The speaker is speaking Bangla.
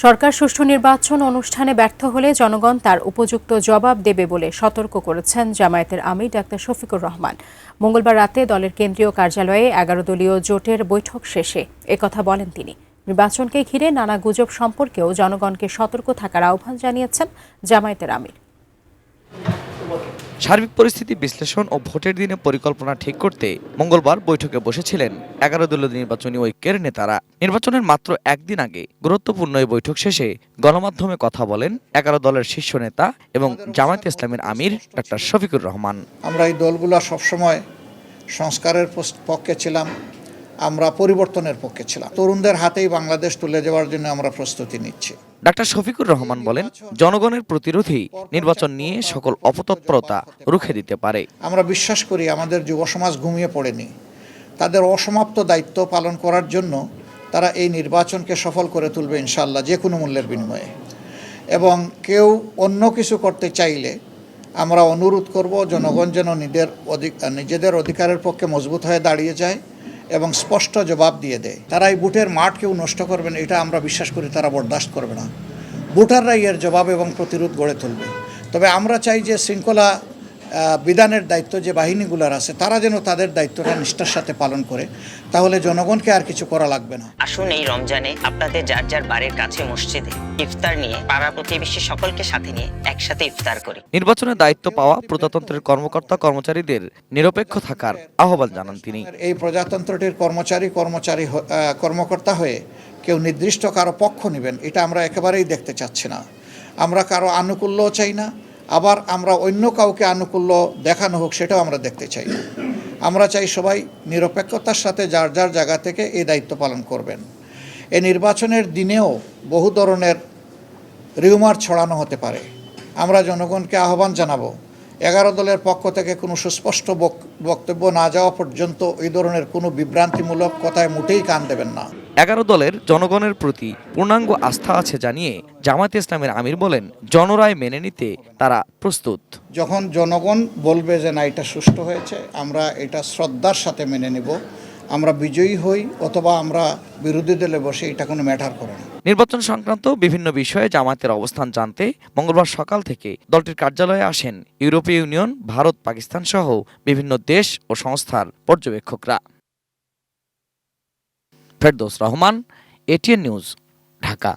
সরকার সুষ্ঠু নির্বাচন অনুষ্ঠানে ব্যর্থ হলে জনগণ তার উপযুক্ত জবাব দেবে বলে সতর্ক করেছেন জামায়াতের আমির ডাক্তার শফিকুর রহমান। মঙ্গলবার রাতে দলের কেন্দ্রীয় কার্যালয়ে ১১ দলীয় জোটের বৈঠক শেষে একথা বলেন তিনি। নির্বাচনকে ঘিরে নানা গুজব সম্পর্কেও জনগণকে সতর্ক থাকার আহ্বান জানিয়েছেন জামায়াতের আমির। সার্বিক পরিস্থিতি বিশ্লেষণ ও ভোটের দিনে পরিকল্পনা ঠিক করতে মঙ্গলবার বৈঠকে বসেছিলেন ১১ দলীয় নির্বাচনী ঐক্যের নেতারা। নির্বাচনের মাত্র একদিন আগে গুরুত্বপূর্ণ এই বৈঠক শেষে গণমাধ্যমে কথা বলেন ১১ দলের শীর্ষ নেতা এবং জামায়াতে ইসলামের আমির ডাক্তার শফিকুর রহমান। আমরা এই দলগুলো সবসময় সংস্কারের পক্ষে ছিলাম, আমরা পরিবর্তনের পক্ষে ছিলাম। তরুণদের হাতেই বাংলাদেশ তুলে যাওয়ার জন্য আমরা প্রস্তুতি নিচ্ছি। ডাক্তার শফিকুর রহমান বলেন, জনগণের প্রতিরোধই নির্বাচন নিয়ে সকল অপতৎপরতা রুখে দিতে পারে। আমরা বিশ্বাস করি আমাদের যুব সমাজ ঘুমিয়ে পড়েনি। তাদের অসমাপ্ত দায়িত্ব পালন করার জন্য তারা এই নির্বাচনকে সফল করে তুলবে ইনশাআল্লাহ, যে কোনো মূল্যের বিনিময়ে। এবং কেউ অন্য কিছু করতে চাইলে আমরা অনুরোধ করব জনগণ যেন নিজেদের অধিকারের পক্ষে মজবুত হয়ে দাঁড়িয়ে যায় এবং স্পষ্ট জবাব দিয়ে দেয়। তারা এই ভোটের মাঠ কেউ নষ্ট করবে না, এটা আমরা বিশ্বাস করি তারা বরদাস্ত করবে না। ভোটাররাই এর জবাব এবং প্রতিরোধ গড়ে তুলবে। তবে আমরা চাই যে শৃঙ্খলা বিধানের দায়িত্ব যে বাহিনীগুলোর আছে তারা যেন তাদের দায়িত্বটা নিষ্ঠার সাথে পালন করে, তাহলে জনগণকে আর কিছু করা লাগবে না। আসুন এই রমজানে আপনাদের যার যার বাড়ির কাছে মসজিদে ইফতার নিয়ে পাড়া প্রতিবেশী সকলকে সাথে নিয়ে একসাথে ইফতার করি। নির্বাচনের দায়িত্ব পাওয়া প্রজাতন্ত্রের কর্মকর্তা কর্মচারীদের নিরপেক্ষ থাকার আহ্বান জানান তিনি। এই প্রজাতন্ত্রটির কর্মকর্তা হয়ে কেউ নির্দিষ্ট কারো পক্ষ নেবেন, এটা আমরা একেবারেই দেখতে চাচ্ছি না। আমরা কারো আনুকূল্যও চাই না, আবার আমরা অন্য কাউকে আনুকূল্য দেখানো হোক সেটাও আমরা দেখতে চাই না। আমরা চাই সবাই নিরপেক্ষতার সাথে যার যার জায়গা থেকে এই দায়িত্ব পালন করবেন। এই নির্বাচনের দিনেও বহু ধরনের রিউমার ছড়ানো হতে পারে। আমরা জনগণকে আহ্বান জানাবো, ১১ দলের পক্ষ থেকে কোনো সুস্পষ্ট বক্তব্য না যাওয়া পর্যন্ত এই ধরনের কোনো বিভ্রান্তিমূলক কথায় মোটেই কান দেবেন না। ১১ দলের জনগণের প্রতি পূর্ণাঙ্গ আস্থা আছে জানিয়ে জামায়াতে ইসলামের আমির বলেন, জনরায় মেনে নিতে তারা প্রস্তুত। যখন জনগণ বলবে যে না এটা সুষ্ঠু হয়েছে, আমরা এটা শ্রদ্ধার সাথে মেনে নেব। আমরা বিজয়ী হই অথবা আমরা বিরোধী দলে বসে, এটা কোনো ম্যাটার করে না। নির্বাচন সংক্রান্ত বিভিন্ন বিষয়ে জামায়াতের অবস্থান জানতে মঙ্গলবার সকাল থেকে দলটির কার্যালয়ে আসেন ইউরোপীয় ইউনিয়ন, ভারত, পাকিস্তান সহ বিভিন্ন দেশ ও সংস্থার পর্যবেক্ষকরা। ফেরদৌস রহমান, এটিএন নিউজ, ঢাকা।